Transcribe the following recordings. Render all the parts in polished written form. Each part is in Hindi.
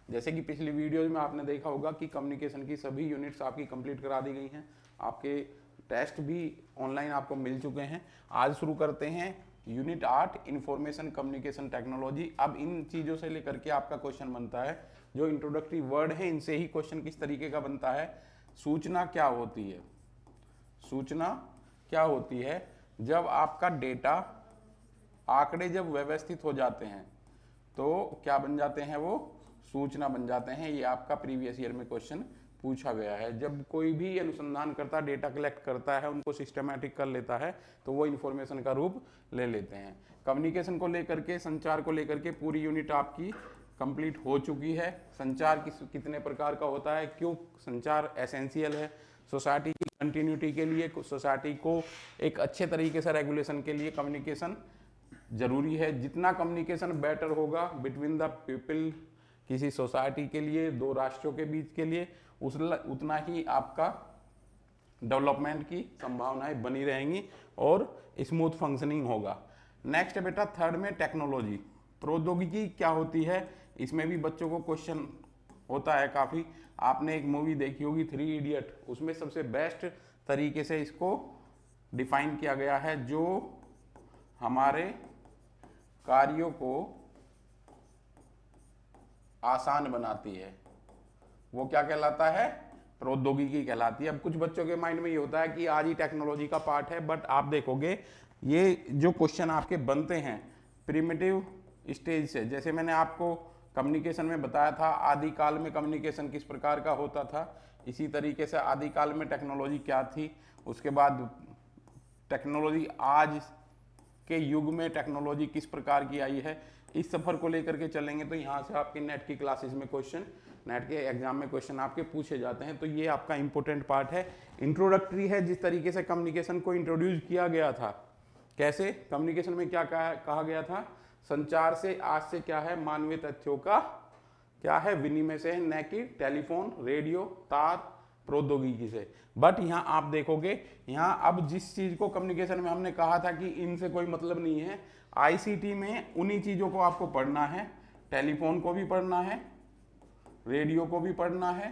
जैसे कि पिछली वीडियो में आपने देखा होगा कि कम्युनिकेशन की सभी यूनिट्स आपकी कंप्लीट करा दी गई हैं, आपके टेस्ट भी ऑनलाइन आपको मिल चुके हैं। आज शुरू करते हैं यूनिट 8 इंफॉर्मेशन कम्युनिकेशन टेक्नोलॉजी। अब इन चीज़ों से लेकर के आपका क्वेश्चन बनता है, जो इंट्रोडक्टरी वर्ड है इनसे ही क्वेश्चन किस तरीके का बनता है। सूचना क्या होती है? सूचना क्या होती है? जब आपका डेटा, आंकड़े जब व्यवस्थित हो जाते हैं तो क्या बन जाते हैं? वो सूचना बन जाते हैं। ये आपका प्रीवियस ईयर में क्वेश्चन पूछा गया है। जब कोई भी अनुसंधान करता, डेटा कलेक्ट करता है, उनको सिस्टमैटिक कर लेता है तो वो इन्फॉर्मेशन का रूप ले लेते हैं। कम्युनिकेशन को लेकर के, संचार को लेकर के पूरी यूनिट आपकी कंप्लीट हो चुकी है। संचार कितने प्रकार का होता है, क्यों संचार एसेंशियल है सोसाइटी की कंटिन्यूटी के लिए, सोसाइटी को एक अच्छे तरीके से रेगुलेशन के लिए कम्युनिकेशन जरूरी है। जितना कम्युनिकेशन बेटर होगा बिटवीन द पीपल, किसी सोसाइटी के लिए, दो राष्ट्रों के बीच के लिए, उतना ही आपका डेवलपमेंट की संभावनाएं बनी रहेंगी और स्मूथ फंक्शनिंग होगा। नेक्स्ट है बेटा थर्ड में टेक्नोलॉजी। प्रौद्योगिकी क्या होती है? इसमें भी बच्चों को क्वेश्चन होता है काफ़ी। आपने एक मूवी देखी होगी 3 इडियट, उसमें सबसे बेस्ट तरीके से इसको डिफाइन किया गया है, जो हमारे कार्यों को आसान बनाती है, वो क्या कहलाता है? प्रौद्योगिकी कहलाती है। अब कुछ बच्चों के माइंड में ये होता है कि आज ही टेक्नोलॉजी का पार्ट है, बट आप देखोगे ये जो क्वेश्चन आपके बनते हैं प्रिमिटिव स्टेज से, जैसे मैंने आपको कम्युनिकेशन में बताया था आदिकाल में कम्युनिकेशन किस प्रकार का होता था, इसी तरीके से आदिकाल में टेक्नोलॉजी क्या थी, उसके बाद टेक्नोलॉजी आज के युग में टेक्नोलॉजी किस प्रकार की आई है, इस सफर को लेकर के चलेंगे। तो यहाँ से आपके नेट की क्लासेस में क्वेश्चन, नेट के एग्जाम में क्वेश्चन आपके पूछे जाते हैं। तो ये आपका इंपॉर्टेंट पार्ट है। इंट्रोडक्टरी है, जिस तरीके से कम्युनिकेशन को इंट्रोड्यूस किया गया था। कैसे? कम्युनिकेशन में क्या कहा गया था? संचार से आज से क्या है? मानवीय तथ्यों का क्या है? विनिमय से, न कि टेलीफोन, रेडियो, तार, प्रौद्योगिकी से। बट यहाँ आप देखोगे, यहाँ अब जिस चीज को कम्युनिकेशन में हमने कहा था कि इनसे कोई मतलब नहीं है, आईसीटी में उन्हीं चीजों को आपको पढ़ना है। टेलीफोन को भी पढ़ना है, रेडियो को भी पढ़ना है,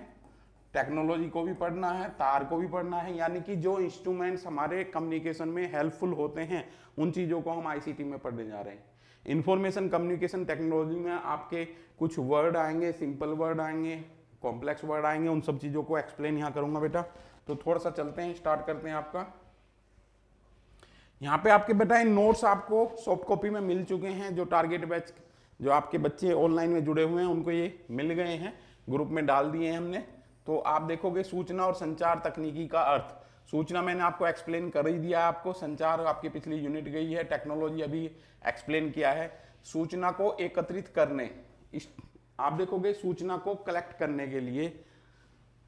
टेक्नोलॉजी को भी पढ़ना है, तार को भी पढ़ना है। यानी कि जो इंस्ट्रूमेंट्स हमारे कम्युनिकेशन में हेल्पफुल होते हैं उन चीज़ों को हम आईसीटी में पढ़ने जा रहे हैं। इंफॉर्मेशन कम्युनिकेशन टेक्नोलॉजी में आपके कुछ वर्ड आएंगे, सिंपल वर्ड आएंगे, कॉम्प्लेक्स वर्ड आएंगे, उन सब चीज़ों को एक्सप्लेन यहाँ करूँगा बेटा। तो थोड़ा सा चलते हैं, स्टार्ट करते हैं। आपका यहाँ पे आपके बेटा इन नोट्स आपको सॉफ्ट कॉपी में मिल चुके हैं। जो टारगेट बैच, जो आपके बच्चे ऑनलाइन में जुड़े हुए हैं, उनको ये मिल गए हैं, ग्रुप में डाल दिए हैं हमने। तो आप देखोगे सूचना और संचार तकनीकी का अर्थ। सूचना मैंने आपको एक्सप्लेन कर ही दिया है, आपको संचार आपकी पिछली यूनिट गई है, टेक्नोलॉजी अभी एक्सप्लेन किया है। सूचना को एकत्रित करने, आप देखोगे सूचना को कलेक्ट करने के लिए,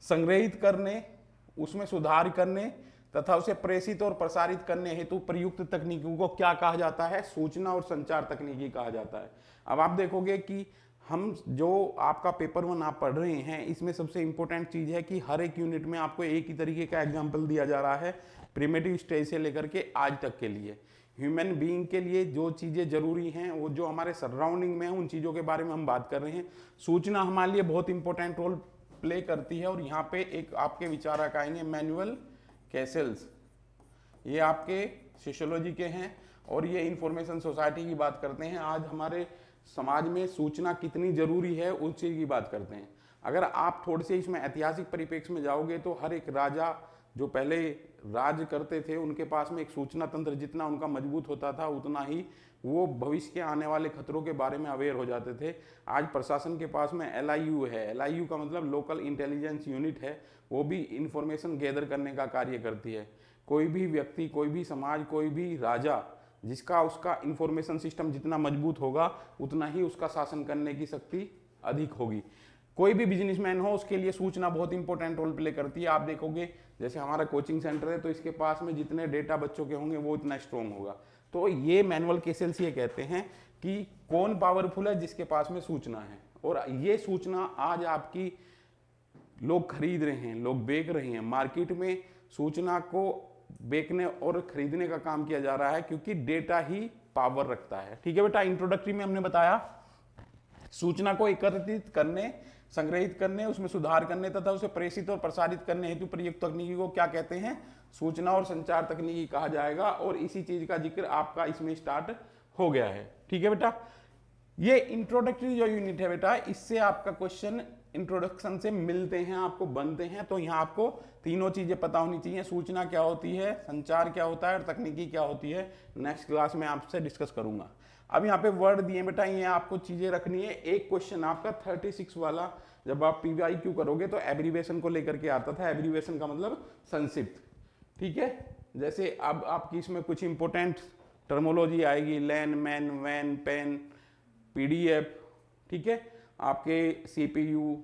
संग्रहित करने, उसमें सुधार करने तथा उसे प्रेषित और प्रसारित करने हेतु प्रयुक्त तकनीकों को क्या कहा जाता है? सूचना और संचार तकनीकी कहा जाता है। अब आप देखोगे कि हम जो आपका पेपर 1 आप पढ़ रहे हैं, इसमें सबसे इंपॉर्टेंट चीज है कि हर एक यूनिट में आपको एक ही तरीके का एग्जाम्पल दिया जा रहा है, प्रिमिटिव स्टेज से लेकर के आज तक के लिए। ह्यूमन बीइंग के लिए जो चीज़ें जरूरी हैं, वो जो हमारे सराउंडिंग में है, उन चीज़ों के बारे में हम बात कर रहे हैं। सूचना हमारे लिए बहुत इंपॉर्टेंट रोल प्ले करती है। और यहाँ पे एक आपके विचारक आएंगे, मैनुअल कैसेल्स, ये आपके सोशियोलॉजी के हैं और ये इंफॉर्मेशन सोसाइटी की बात करते हैं। आज हमारे समाज में सूचना कितनी जरूरी है उस चीज की बात करते हैं। अगर आप थोड़े से इसमें ऐतिहासिक परिप्रेक्ष्य में जाओगे तो हर एक राजा जो पहले राज करते थे, उनके पास में एक सूचना तंत्र जितना उनका मजबूत होता था, उतना ही वो भविष्य के आने वाले खतरों के बारे में अवेयर हो जाते थे। आज प्रशासन के पास में LIU है, LIU का मतलब लोकल इंटेलिजेंस यूनिट है, वो भी इंफॉर्मेशन गैदर करने का कार्य करती है। कोई भी व्यक्ति, कोई भी समाज, कोई भी राजा, जिसका उसका इंफॉर्मेशन सिस्टम जितना मजबूत होगा उतना ही उसका शासन करने की शक्ति अधिक होगी। कोई भी बिजनेसमैन हो, उसके लिए सूचना बहुत इंपॉर्टेंट रोल प्ले करती है। आप देखोगे जैसे हमारा कोचिंग सेंटर है, तो इसके पास में जितने डेटा बच्चों के होंगे वो इतना स्ट्रॉन्ग होगा। तो ये मैनुअल केसेस ये कहते हैं कि कौन पावरफुल है? जिसके पास में सूचना है। और ये सूचना आज आपकी लोग खरीद रहे हैं, लोग बेच रहे हैं। मार्केट में सूचना को बेचने और खरीदने का काम किया जा रहा है, क्योंकि डेटा ही पावर रखता है। ठीक है बेटा, इंट्रोडक्टरी में हमने बताया सूचना को एकत्रित करने, संग्रहित करने, उसमें सुधार करने तथा उसे प्रेषित और प्रसारित करने हेतु प्रयुक्त तकनीकी को क्या कहते हैं? सूचना और संचार तकनीकी कहा जाएगा। और इसी चीज का जिक्र आपका इसमें स्टार्ट हो गया है। ठीक है बेटा, ये इंट्रोडक्टरी जो यूनिट है बेटा, इससे आपका क्वेश्चन इंट्रोडक्शन से मिलते हैं, आपको बनते हैं। तो यहाँ आपको तीनों चीजें पता होनी चाहिए, सूचना क्या होती है, संचार क्या होता है और तकनीकी क्या होती है। नेक्स्ट क्लास में आपसे डिस्कस करूंगा। अब यहाँ पे वर्ड दिए बेटा, ये आपको चीजें रखनी है। एक क्वेश्चन आपका 36 वाला, जब आप PYQ करोगे तो एब्रीवेशन को लेकर के आता था। एब्रीवेशन का मतलब संक्षिप्त। ठीक है, जैसे अब आपकी इसमें कुछ इंपोर्टेंट टर्मोलॉजी आएगी, लैन, मैन, वैन, पेन, PDF। ठीक है, आपके CPU,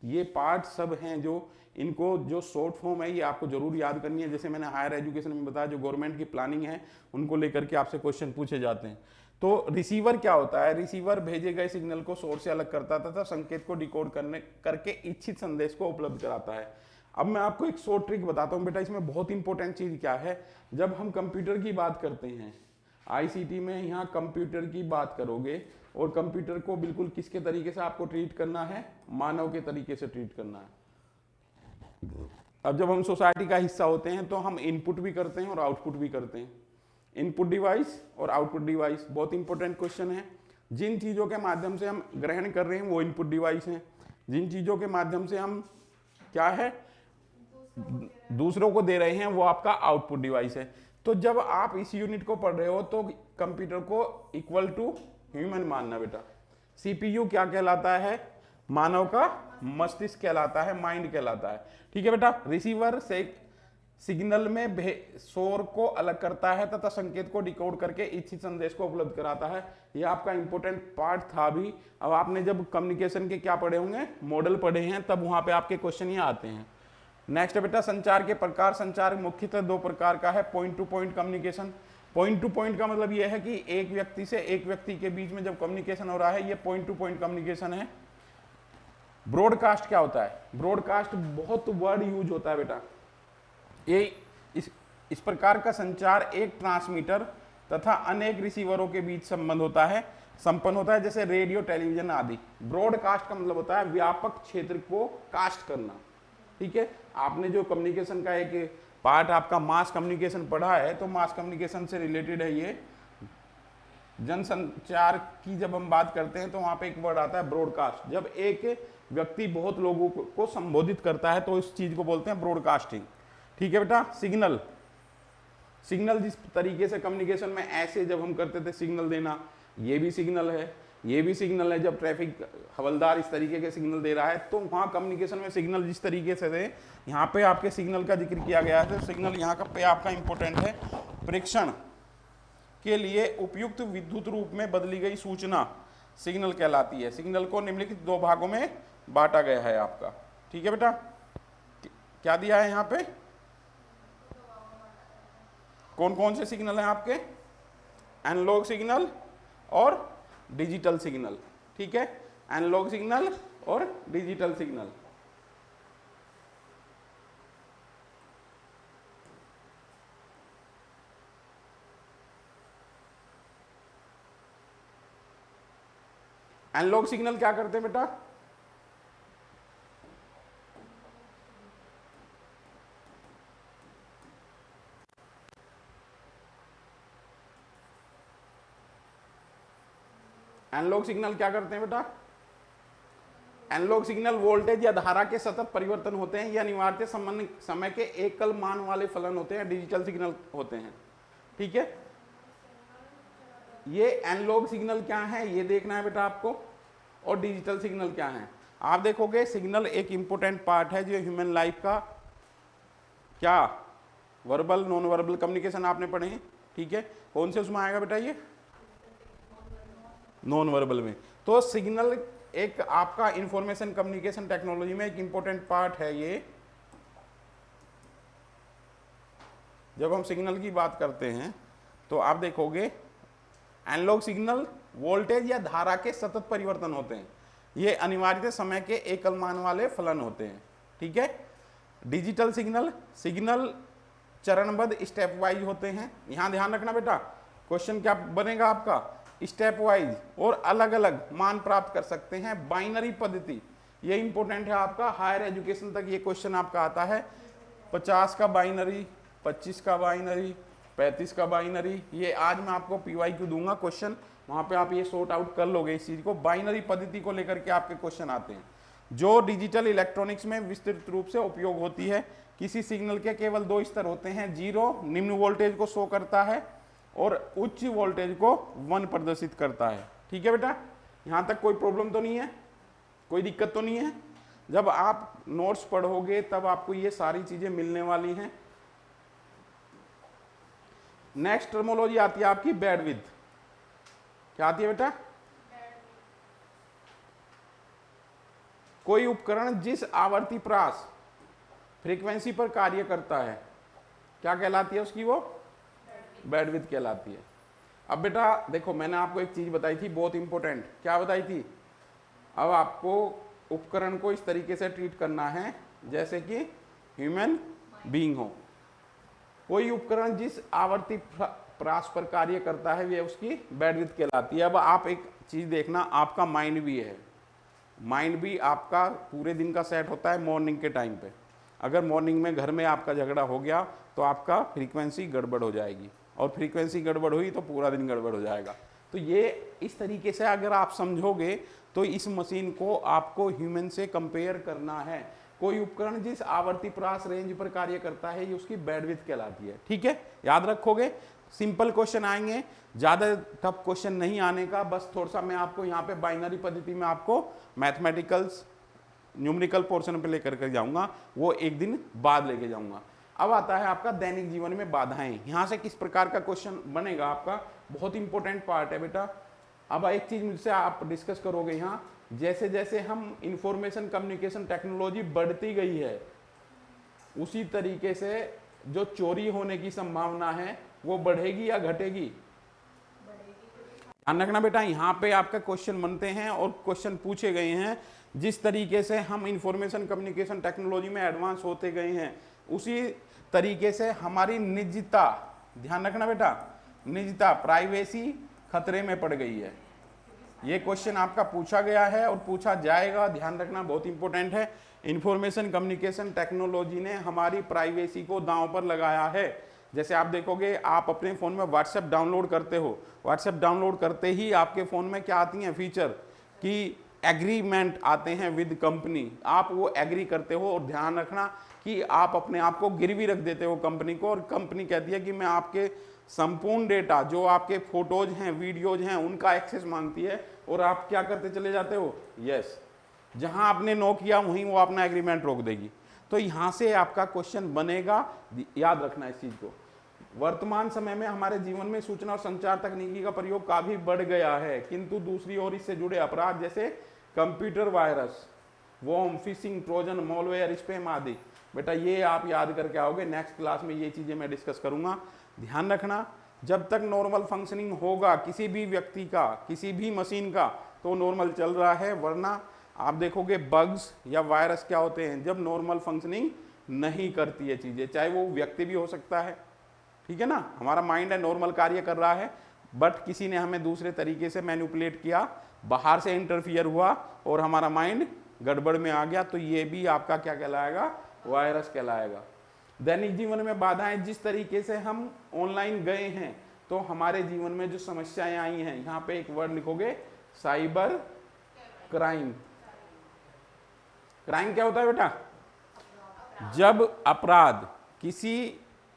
ये पार्ट सब हैं जो इनको जो शॉर्ट फॉर्म है ये आपको जरूर याद करनी है। जैसे मैंने हायर एजुकेशन में बताया, जो गवर्नमेंट की प्लानिंग है उनको लेकर के आपसे क्वेश्चन पूछे जाते हैं। तो रिसीवर क्या होता है? रिसीवर भेजे गए सिग्नल को सोर्स से अलग करता था तथा संकेत को डिकोड करके इच्छित संदेश को उपलब्ध कराता है। अब मैं आपको एक शॉर्ट ट्रिक बताता हूँ बेटा, इसमें बहुत इंपॉर्टेंट चीज क्या है। जब हम कंप्यूटर की बात करते हैं, ICT में यहाँ कंप्यूटर की बात करोगे और कंप्यूटर को बिल्कुल किसके तरीके से आपको ट्रीट करना है? मानव के तरीके से ट्रीट करना है। अब जब हम सोसाइटी का हिस्सा होते हैं तो हम इनपुट भी करते हैं और आउटपुट भी करते हैं। इनपुट डिवाइस और आउटपुट डिवाइस बहुत इंपॉर्टेंट क्वेश्चन है। जिन चीजों के माध्यम से हम ग्रहण कर रहे हैं वो इनपुट डिवाइस हैं, जिन चीजों के माध्यम से हम क्या है दूसरों को दे रहे हैं वो आपका आउटपुट डिवाइस है। तो जब आप इस यूनिट को पढ़ रहे हो तो कंप्यूटर को इक्वल टू ह्यूमन मानना बेटा। CPU क्या कहलाता है? मानव का मस्तिष्क कहलाता है, माइंड कहलाता है। ठीक है बेटा, रिसीवर से सिग्नल में शोर को अलग करता है तथा संकेत को डिकोड करके इच्छित संदेश को उपलब्ध कराता है। यह आपका इंपॉर्टेंट पार्ट था भी। अब आपने जब कम्युनिकेशन के क्या पढ़े होंगे, मॉडल पढ़े हैं, तब वहां पे आपके क्वेश्चन ये आते हैं। नेक्स्ट बेटा, संचार के प्रकार। संचार मुख्यतः दो प्रकार का है। Point two point communication. Point two point का मतलब यह है कि एक व्यक्ति से एक व्यक्ति के बीच में जब कम्युनिकेशन हो रहा है, ये पॉइंट टू पॉइंट कम्युनिकेशन है। ब्रॉडकास्ट क्या होता है? ब्रॉडकास्ट बहुत वर्ड यूज होता है बेटा। ये इस प्रकार का संचार एक ट्रांसमीटर तथा अनेक रिसीवरों के बीच संपन्न होता है, जैसे रेडियो, टेलीविजन आदि। ब्रॉडकास्ट का मतलब होता है व्यापक क्षेत्र को कास्ट करना। ठीक है, आपने जो कम्युनिकेशन का एक पार्ट आपका मास कम्युनिकेशन पढ़ा है, तो मास कम्युनिकेशन से रिलेटेड है ये। जनसंचार की जब हम बात करते हैं तो वहां पे एक वर्ड आता है ब्रॉडकास्ट। जब एक व्यक्ति बहुत लोगों को संबोधित करता है तो इस चीज को बोलते हैं ब्रॉडकास्टिंग। ठीक है बेटा, सिग्नल। सिग्नल जिस तरीके से कम्युनिकेशन में ऐसे जब हम करते थे सिग्नल देना, ये भी सिग्नल है, ये भी सिग्नल है। जब ट्रैफिक हवलदार इस तरीके के सिग्नल दे रहा है तो वहां कम्युनिकेशन में सिग्नल जिस तरीके से थे, यहाँ पे आपके सिग्नल का जिक्र किया गया है। तो सिग्नल यहाँ का पे आपका इंपॉर्टेंट है। प्रेषण के लिए उपयुक्त विद्युत रूप में बदली गई सूचना सिग्नल कहलाती है। सिग्नल को निम्नलिखित दो भागों में बांटा गया है आपका। ठीक है बेटा, क्या दिया है यहाँ पे? कौन कौन से सिग्नल हैं आपके? एनालॉग सिग्नल और डिजिटल सिग्नल। ठीक है, एनालॉग सिग्नल और डिजिटल सिग्नल। एनालॉग सिग्नल क्या करते हैं बेटा? एनालॉग सिग्नल क्या करते हैं बेटा? एनालॉग सिग्नल वोल्टेज या धारा के सतत परिवर्तन होते हैं। ये अनिवार्य समय के एकल मान वाले फलन होते हैं। डिजिटल सिग्नल होते हैं। ठीक है, ये एनालॉग सिग्नल क्या है ये देखना है बेटा आपको, और डिजिटल सिग्नल क्या है। आप देखोगे सिग्नल एक इंपॉर्टेंट पार्ट है जो ह्यूमन लाइफ का, क्या वर्बल नॉन वर्बल कम्युनिकेशन आपने पढ़े हैं। ठीक है, कौन से उसमें आएगा बेटा? ये नॉन वर्बल में। तो सिग्नल एक आपका इंफॉर्मेशन कम्युनिकेशन टेक्नोलॉजी में एक इंपॉर्टेंट पार्ट है ये। जब हम सिग्नल की बात करते हैं तो आप देखोगे एनालॉग सिग्नल वोल्टेज या धारा के सतत परिवर्तन होते हैं। ये अनिवार्य समय के एकल मान वाले फलन होते हैं। ठीक है, डिजिटल सिग्नल चरणबद्ध स्टेप वाइज होते हैं। यहां ध्यान रखना बेटा, क्वेश्चन क्या बनेगा आपका? स्टेप वाइज और अलग अलग मान प्राप्त कर सकते हैं। बाइनरी पद्धति ये इंपॉर्टेंट है आपका, हायर एजुकेशन तक ये क्वेश्चन आपका आता है। 50 का बाइनरी, 25 का बाइनरी, 35 का बाइनरी, ये आज मैं आपको PYQ दूंगा क्वेश्चन, वहां पे आप ये सॉर्ट आउट कर लोगे इस चीज को। बाइनरी पद्धति को लेकर के आपके क्वेश्चन आते हैं जो डिजिटल इलेक्ट्रॉनिक्स में विस्तृत रूप से उपयोग होती है। किसी सिग्नल के केवल 2 स्तर होते हैं, 0 निम्न वोल्टेज को शो करता है और उच्च वोल्टेज को 1 प्रदर्शित करता है। ठीक है बेटा, यहां तक कोई प्रॉब्लम तो नहीं है, कोई दिक्कत तो नहीं है। जब आप नोट्स पढ़ोगे तब आपको ये सारी चीजें मिलने वाली हैं। नेक्स्ट टर्मोलॉजी आती है आपकी बैंडविड्थ। क्या आती है बेटा? कोई उपकरण जिस आवर्ती प्रास फ्रीक्वेंसी पर कार्य करता है, क्या कहलाती है उसकी? वो बैंडविड्थ कहलाती है। अब बेटा देखो, मैंने आपको एक चीज बताई थी बहुत इंपॉर्टेंट। क्या बताई थी? अब आपको उपकरण को इस तरीके से ट्रीट करना है जैसे कि ह्यूमन बीइंग हो। कोई उपकरण जिस आवर्ती प्रास पर कार्य करता है वह उसकी बैंडविड्थ कहलाती है। अब आप एक चीज देखना, आपका माइंड भी है, माइंड भी आपका पूरे दिन का सेट होता है मॉर्निंग के टाइम पे। अगर मॉर्निंग में घर में आपका झगड़ा हो गया तो आपका फ्रीक्वेंसी गड़बड़ हो जाएगी, और फ्रीक्वेंसी गड़बड़ हुई तो पूरा दिन गड़बड़ हो जाएगा। तो ये इस तरीके से अगर आप समझोगे तो इस मशीन को आपको ह्यूमन से कंपेयर करना है। कोई उपकरण जिस आवर्ती प्रास रेंज पर कार्य करता है ये उसकी बैंडविड्थ कहलाती है। ठीक है, याद रखोगे। सिंपल क्वेश्चन आएंगे, ज्यादा टफ क्वेश्चन नहीं आने का, बस थोड़ा सा मैं आपको यहाँ पे बाइनरी पद्धति में आपको मैथमेटिकल्स न्यूमेरिकल पोर्शन पे लेकर के जाऊंगा, वो एक दिन बाद लेके जाऊंगा। अब आता है आपका दैनिक जीवन में बाधाएं। यहां से किस प्रकार का क्वेश्चन बनेगा आपका, बहुत इंपॉर्टेंट पार्ट है बेटा। अब एक चीज मुझसे आप डिस्कस करोगे यहाँ, जैसे जैसे हम इंफॉर्मेशन कम्युनिकेशन टेक्नोलॉजी बढ़ती गई है उसी तरीके से जो चोरी होने की संभावना है वो बढ़ेगी या घटेगी? ध्यान रखना बेटा, यहाँ पे आपका क्वेश्चन बनते हैं और क्वेश्चन पूछे गए हैं। जिस तरीके से हम इंफॉर्मेशन कम्युनिकेशन टेक्नोलॉजी में एडवांस होते गए हैं उसी तरीके से हमारी निजता, ध्यान रखना बेटा, निजता प्राइवेसी खतरे में पड़ गई है। ये क्वेश्चन आपका पूछा गया है और पूछा जाएगा, ध्यान रखना, बहुत इंपॉर्टेंट है। इंफॉर्मेशन कम्युनिकेशन टेक्नोलॉजी ने हमारी प्राइवेसी को दांव पर लगाया है। जैसे आप देखोगे, आप अपने फोन में व्हाट्सएप डाउनलोड करते हो, व्हाट्सएप डाउनलोड करते ही आपके फोन में क्या आती हैं फीचर कि एग्रीमेंट आते हैं विद कंपनी, आप वो एग्री करते हो और ध्यान रखना कि आप अपने आप को गिरवी रख देते हो कंपनी को, और कंपनी कहती है कि मैं आपके संपूर्ण डेटा, जो आपके फोटोज हैं वीडियोज हैं, उनका एक्सेस मांगती है, और आप क्या करते चले जाते हो? यस, जहां आपने नो किया वहीं वो अपना एग्रीमेंट रोक देगी। तो यहां से आपका क्वेश्चन बनेगा, याद रखना इस चीज को। वर्तमान समय में हमारे जीवन में सूचना और संचार तकनीकी का प्रयोग काफी बढ़ गया है, किंतु दूसरी ओर इससे जुड़े अपराध जैसे computer virus, worm, phishing, trojan, malware, spam आदि, बेटा ये आप याद करके आओगे। नेक्स्ट क्लास में ये चीजें मैं डिस्कस करूंगा। ध्यान रखना, जब तक नॉर्मल फंक्शनिंग होगा किसी भी व्यक्ति का, किसी भी मशीन का, तो नॉर्मल चल रहा है, वरना आप देखोगे बग्स या वायरस क्या होते हैं जब नॉर्मल फंक्शनिंग नहीं करती है चीजें, चाहे वो व्यक्ति भी हो सकता है। ठीक है ना, हमारा माइंड है, नॉर्मल कार्य कर रहा है, बट किसी ने हमें दूसरे तरीके से मैनिपुलेट किया, बाहर से इंटरफियर हुआ और हमारा माइंड गड़बड़ में आ गया, तो ये भी आपका क्या कहलाएगा? वायरस कहलाएगा। दैनिक जीवन में बाधाएं, जिस तरीके से हम ऑनलाइन गए हैं तो हमारे जीवन में जो समस्याएं आई हैं, यहां पे एक वर्ड लिखोगे, साइबर क्राइम। क्राइम क्या होता है बेटा? जब अपराध, किसी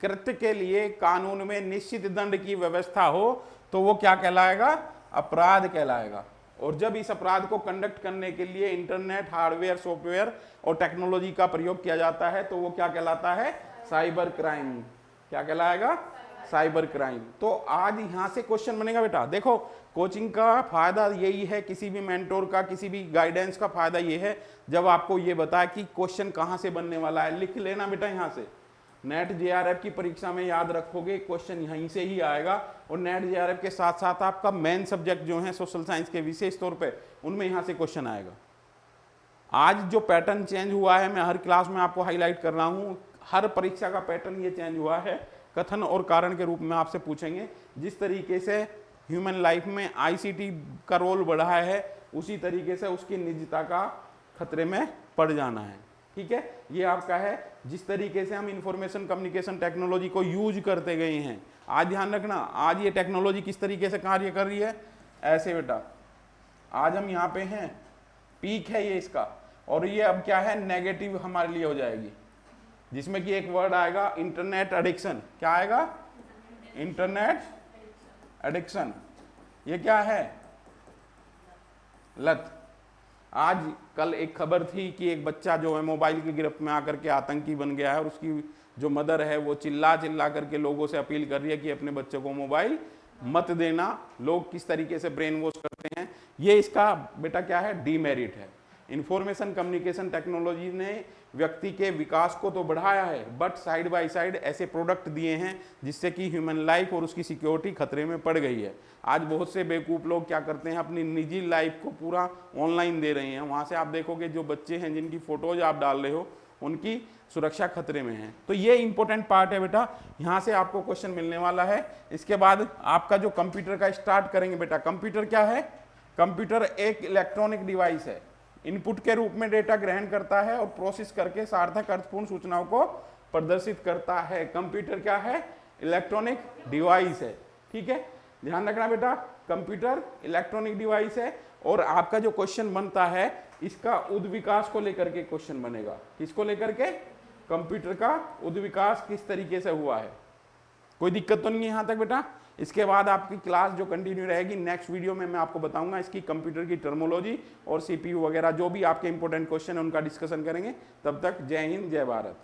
कृत्य के लिए कानून में निश्चित दंड की व्यवस्था हो तो वो क्या कहलाएगा? अपराध कहलाएगा। और जब इस अपराध को कंडक्ट करने के लिए इंटरनेट, हार्डवेयर, सॉफ्टवेयर और टेक्नोलॉजी का प्रयोग किया जाता है तो वो क्या कहलाता है? Cyber crime. क्या कहलाएगा? Cyber crime. तो आज यहां से क्वेश्चन बनेगा बेटा। देखो, कोचिंग का फायदा यही है, किसी भी मेंटोर का, किसी भी गाइडेंस का फायदा ये है जब आपको ये बताए कि क्वेश्चन कहां से बनने वाला है, लिख लेना बेटा। यहां से नेट जेआरएफ की परीक्षा में याद रखोगे क्वेश्चन यहीं से ही आएगा, और नेट जेआरएफ के साथ साथ आपका मेन सब्जेक्ट जो है सोशल साइंस के विशेष तौर पे, उनमें यहां से क्वेश्चन आएगा। आज जो पैटर्न चेंज हुआ है, मैं हर क्लास में आपको हाईलाइट कर रहा हूं, हर परीक्षा का पैटर्न ये चेंज हुआ है। कथन और कारण के रूप में आपसे पूछेंगे। जिस तरीके से ह्यूमन लाइफ में आईसीटी का रोल बढ़ा है, उसी तरीके से उसकी निजता का खतरे में पड़ जाना है। ठीक है, ये आपका है जिस तरीके से हम इंफॉर्मेशन कम्युनिकेशन टेक्नोलॉजी को यूज करते गए हैं। आज ध्यान रखना, आज ये टेक्नोलॉजी किस तरीके से कार्य कर रही है, ऐसे बेटा आज हम यहाँ पे हैं, पीक है ये इसका, और ये अब क्या है नेगेटिव हमारे लिए हो जाएगी, जिसमें कि एक वर्ड आएगा इंटरनेट एडिक्शन। क्या आएगा, इंटरनेट एडिक्शन। ये क्या है, लत। आज कल एक खबर थी कि एक बच्चा जो है मोबाइल की गिरफ्त में आकर के आतंकी बन गया है, और उसकी जो मदर है वो चिल्ला चिल्ला करके लोगों से अपील कर रही है कि अपने बच्चों को मोबाइल मत देना। लोग किस तरीके से ब्रेन वॉश करते हैं, ये इसका बेटा क्या है, डीमेरिट है। इंफॉर्मेशन कम्युनिकेशन टेक्नोलॉजी ने व्यक्ति के विकास को तो बढ़ाया है, बट साइड बाय साइड ऐसे प्रोडक्ट दिए हैं जिससे कि ह्यूमन लाइफ और उसकी सिक्योरिटी खतरे में पड़ गई है। आज बहुत से बेवकूफ़ लोग क्या करते हैं, अपनी निजी लाइफ को पूरा ऑनलाइन दे रहे हैं। वहाँ से आप देखोगे जो बच्चे हैं जिनकी फ़ोटोज़ आप डाल रहे हो, उनकी सुरक्षा खतरे में है। तो ये इंपॉर्टेंट पार्ट है बेटा, यहाँ से आपको क्वेश्चन मिलने वाला है। इसके बाद आपका जो कंप्यूटर का स्टार्ट करेंगे बेटा, कंप्यूटर क्या है, कंप्यूटर एक इलेक्ट्रॉनिक डिवाइस है, इनपुट के रूप में डेटा ग्रहण करता है और प्रोसेस करके सार्थक अर्थपूर्ण सूचनाओं को प्रदर्शित करता है। कंप्यूटर क्या है, इलेक्ट्रॉनिक डिवाइस है। ठीक है, ध्यान रखना बेटा, कंप्यूटर इलेक्ट्रॉनिक डिवाइस है। और आपका जो क्वेश्चन बनता है इसका उद्विकास को लेकर के क्वेश्चन बनेगा। किसको लेकर के, कंप्यूटर का उद्विकास किस तरीके से हुआ है। कोई दिक्कत तो नहीं है यहाँ तक बेटा। इसके बाद आपकी क्लास जो कंटिन्यू रहेगी, नेक्स्ट वीडियो में मैं आपको बताऊंगा इसकी कंप्यूटर की टर्मोलॉजी और सीपीयू वगैरह जो भी आपके इंपॉर्टेंट क्वेश्चन है उनका डिस्कशन करेंगे। तब तक जय हिंद, जय भारत।